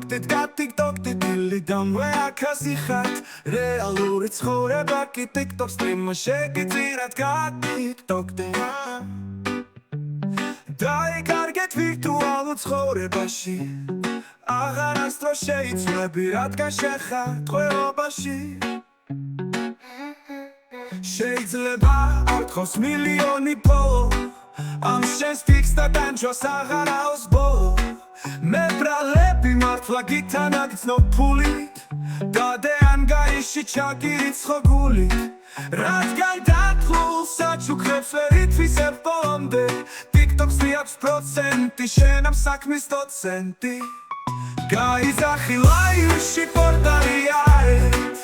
TikTok'te TikTok'te დილიდან ვეაქასი ხართ რეალური ცხოვრება კი TikTok stream-მა შეგიძლიათ TikTok'te დაიკარგეთ ვირტუალურ ცხოვრებაში აღარასდროს შეიცვლები რადგან შეხარ ტყვეობაში შეიძლება ათქოს მილიონი ფოლო ამ შენს ფიქს და დანჯვას აღარაოს ბოლო მე ბრალები მართლა გითანაგრძნო ფულით დადიან გაიში ჩაგირიცხო გულით რადგან დათვლულ საჩუქრებს ვერ ითვისებ ბოლომდე TikTok-ს მიაქვს პროცენტი შენ ამ საქმის დოცენტი გაიზახი ლაივში პორტალი არეთ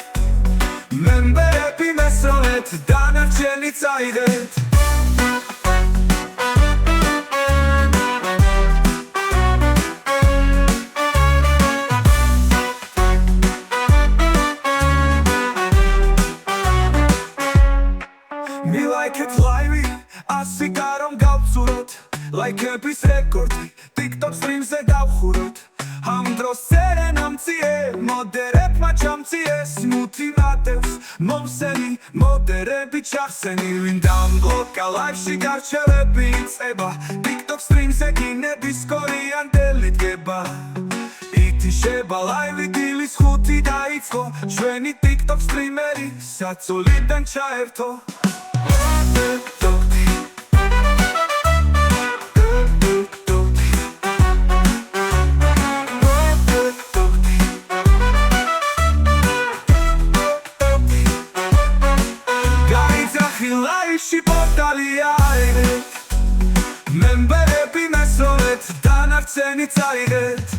მემბერები მესროლეთ დანარჩენი წაიღეთ მილაიქეთ ლაივი ასი გარომ გავცუროთ ლაიქების რეკორდი TikTok stream-ზე დავხუროთ ამ დროს სერენამციე მოდერებმა ჩამციეს მუთი მატევს მომსენი მოდერები ჩახსენი ვინ დამბლოკა ლაივში გარჩევები იწება TikTok stream-ზე გინების კორიანდელი დგება ითიშება ლაივი დილის 5 დაიწყო ჩვენი TikTok streameri საწოლიდან ჩაერთო ლაივში პორტალი აიღეთ მემბერები მესროლეთ დანარჩენი წაიღეთ